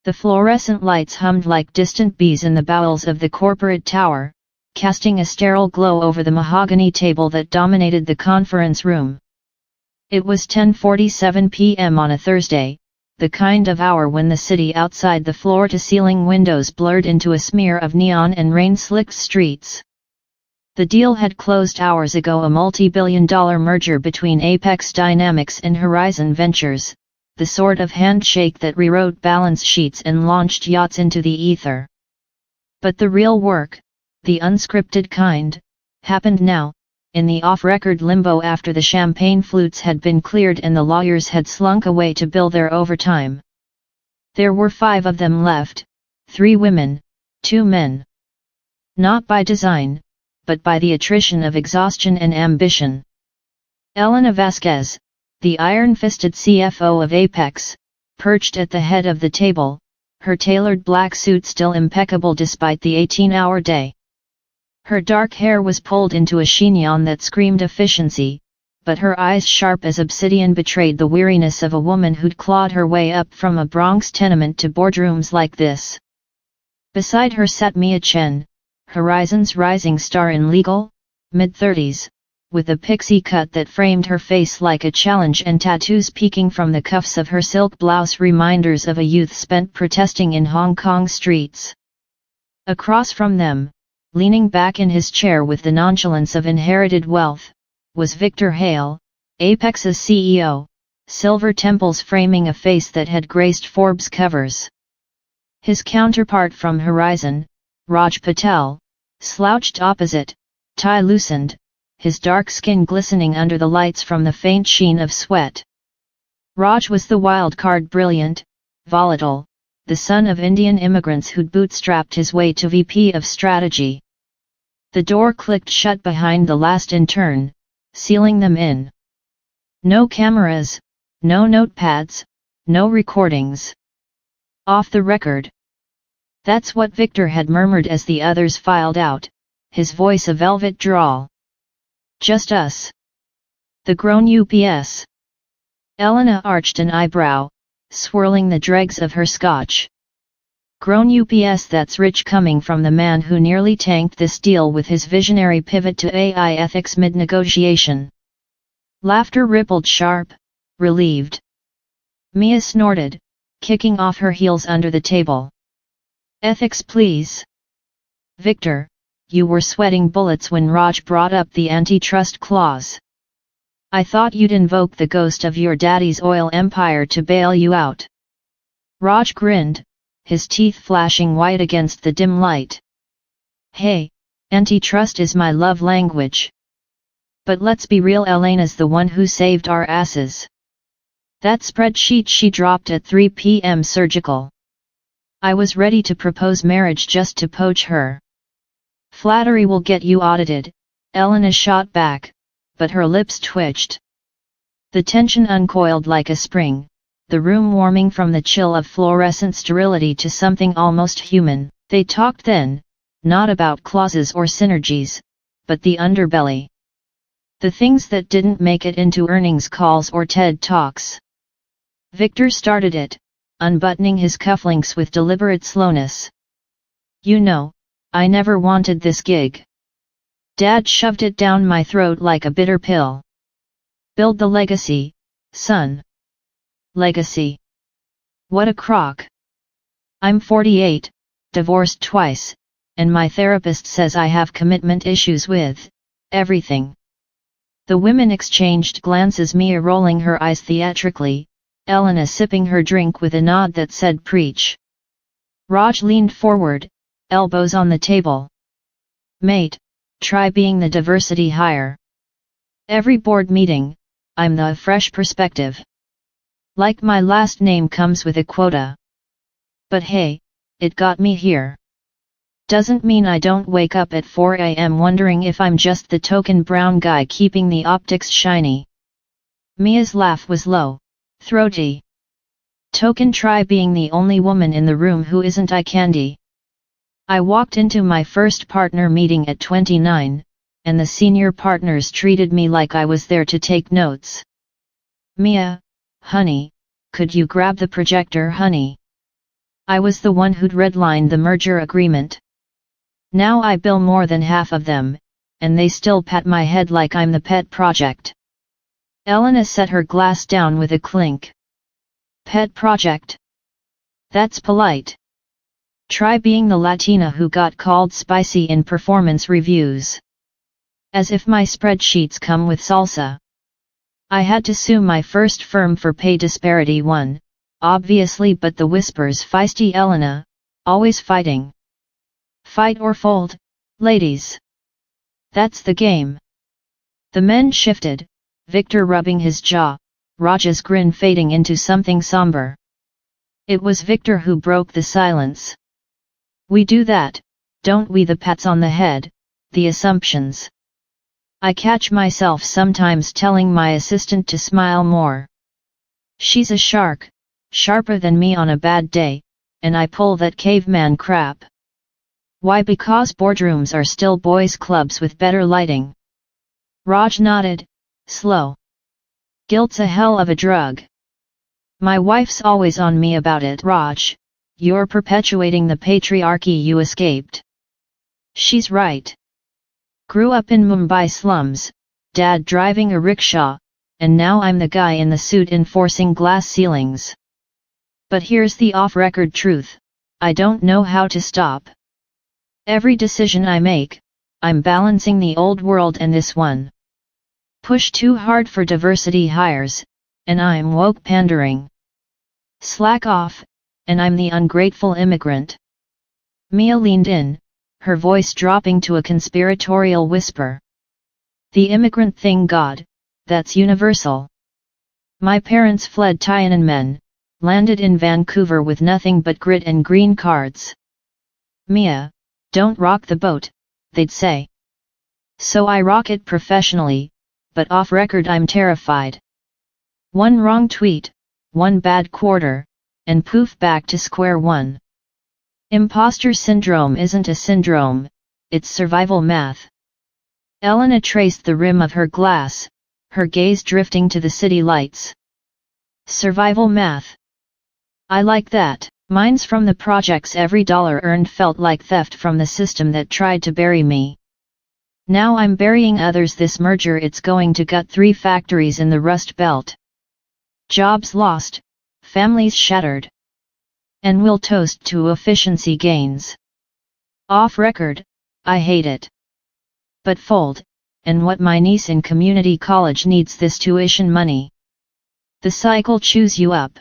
The fluorescent lights hummed like distant bees in the bowels of the corporate tower, casting a sterile glow over the mahogany table that dominated the conference room. It was 10:47 p.m. on a Thursday, the kind of hour when the city outside the floor-to-ceiling windows blurred into a smear of neon and rain-slicked streets. The deal had closed hours ago, a multi-billion-dollar merger between Apex Dynamics and Horizon Ventures, the sort of handshake that rewrote balance sheets and launched yachts into the ether. But the real work, the unscripted kind, happened now, in the off-record limbo after the champagne flutes had been cleared and the lawyers had slunk away to bill their overtime. There were 5 of them left, 3 women, 2 men. Not by design, but by the attrition of exhaustion and ambition. Elena Vasquez, the iron-fisted CFO of Apex, perched at the head of the table, her tailored black suit still impeccable despite the 18-hour day. Her dark hair was pulled into a chignon that screamed efficiency, but her eyes sharp as obsidian betrayed the weariness of a woman who'd clawed her way up from a Bronx tenement to boardrooms like this. Beside her sat Mia Chen, Horizon's rising star in legal, mid-30s, with a pixie cut that framed her face like a challenge and tattoos peeking from the cuffs of her silk blouse, reminders of a youth spent protesting in Hong Kong streets. Across from them, leaning back in his chair with the nonchalance of inherited wealth, was Victor Hale, Apex's CEO, silver temples framing a face that had graced Forbes covers. His counterpart from Horizon, Raj Patel, slouched opposite, tie loosened, his dark skin glistening under the lights from the faint sheen of sweat. Raj was the wild card, brilliant, volatile, the son of Indian immigrants who'd bootstrapped his way to VP of Strategy. The door clicked shut behind the last intern, sealing them in. No cameras, no notepads, no recordings. Off the record. That's what Victor had murmured as the others filed out, his voice a velvet drawl. Just us. The grown UPS. Elena arched an eyebrow, swirling the dregs of her scotch. Grown UPS, that's rich coming from the man who nearly tanked this deal with his visionary pivot to AI ethics mid-negotiation. Laughter rippled sharp, relieved. Mia snorted, kicking off her heels under the table. Ethics, please. Victor, you were sweating bullets when Raj brought up the antitrust clause. I thought you'd invoke the ghost of your daddy's oil empire to bail you out. Raj grinned, his teeth flashing white against the dim light. Hey, antitrust is my love language. But let's be real, Elena's the one who saved our asses. That spreadsheet she dropped at 3 p.m. surgical. I was ready to propose marriage just to poach her. Flattery will get you audited, Elena shot back, but her lips twitched. The tension uncoiled like a spring, the room warming from the chill of fluorescent sterility to something almost human. They talked then, not about clauses or synergies, but the underbelly. The things that didn't make it into earnings calls or TED Talks. Victor started it, unbuttoning his cufflinks with deliberate slowness. You know, I never wanted this gig. Dad shoved it down my throat like a bitter pill. Build the legacy, son. Legacy. What a crock. I'm 48, divorced twice, and my therapist says I have commitment issues with everything. The women exchanged glances, Mia rolling her eyes theatrically, Elena sipping her drink with a nod that said preach. Raj leaned forward, elbows on the table. Mate, try being the diversity hire. Every board meeting, I'm the fresh perspective. Like my last name comes with a quota. But hey, it got me here. Doesn't mean I don't wake up at 4 a.m. wondering if I'm just the token brown guy keeping the optics shiny. Mia's laugh was low, throaty. Token, try being the only woman in the room who isn't eye candy. I walked into my first partner meeting at 29, and the senior partners treated me like I was there to take notes. Mia, honey, could you grab the projector, honey? I was the one who'd redlined the merger agreement. Now I bill more than half of them, and they still pat my head like I'm the pet project. Elena set her glass down with a clink. Pet project? That's polite. Try being the Latina who got called spicy in performance reviews. As if my spreadsheets come with salsa. I had to sue my first firm for pay disparity one, obviously, but the whispers feisty Elena, always fighting. Fight or fold, ladies. That's the game. The men shifted, Victor rubbing his jaw, Raj's grin fading into something somber. It was Victor who broke the silence. We do that, don't we? The pats on the head, the assumptions. I catch myself sometimes telling my assistant to smile more. She's a shark, sharper than me on a bad day, and I pull that caveman crap. Why? Because boardrooms are still boys' clubs with better lighting. Raj nodded, slow. Guilt's a hell of a drug. My wife's always on me about it. Raj, you're perpetuating the patriarchy you escaped. She's right. Grew up in Mumbai slums, dad driving a rickshaw, and now I'm the guy in the suit enforcing glass ceilings. But here's the off-record truth, I don't know how to stop. Every decision I make, I'm balancing the old world and this one. Push too hard for diversity hires, and I'm woke pandering. Slack off, and I'm the ungrateful immigrant. Mia leaned in, her voice dropping to a conspiratorial whisper. The immigrant thing, God, that's universal. My parents fled Tiananmen, landed in Vancouver with nothing but grit and green cards. Mia, don't rock the boat, they'd say. So I rock it professionally, but off record I'm terrified. One wrong tweet, one bad quarter, and poof, back to square one. Imposter syndrome isn't a syndrome, it's survival math. Elena traced the rim of her glass, her gaze drifting to the city lights. Survival math. I like that. Mine's from the projects. Every dollar earned felt like theft from the system that tried to bury me. Now I'm burying others. This merger, it's going to gut 3 factories in the Rust Belt. Jobs lost, families shattered. And we'll toast to efficiency gains. Off record, I hate it. But fold, and what my niece in community college needs this tuition money. The cycle chews you up.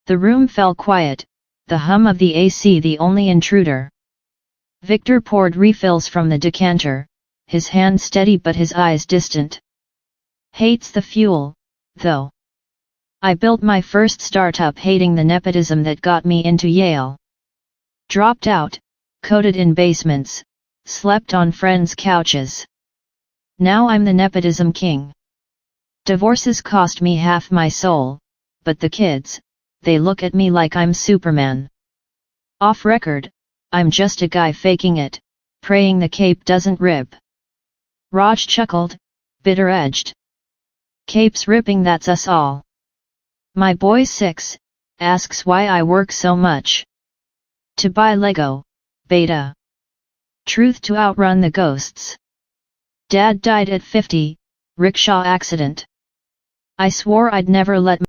The room fell quiet, the hum of the AC the only intruder. Victor poured refills from the decanter, his hand steady but his eyes distant. Hates the fuel, though. I built my first startup hating the nepotism that got me into Yale. Dropped out, coded in basements, slept on friends' couches. Now I'm the nepotism king. Divorces cost me half my soul, but the kids, they look at me like I'm Superman. Off record, I'm just a guy faking it, praying the cape doesn't rip. Raj chuckled, bitter-edged. Cape's ripping, that's us all. My boy 6, asks why I work so much. To buy Lego, beta. Truth to outrun the ghosts. Dad died at 50, rickshaw accident. I swore I'd never let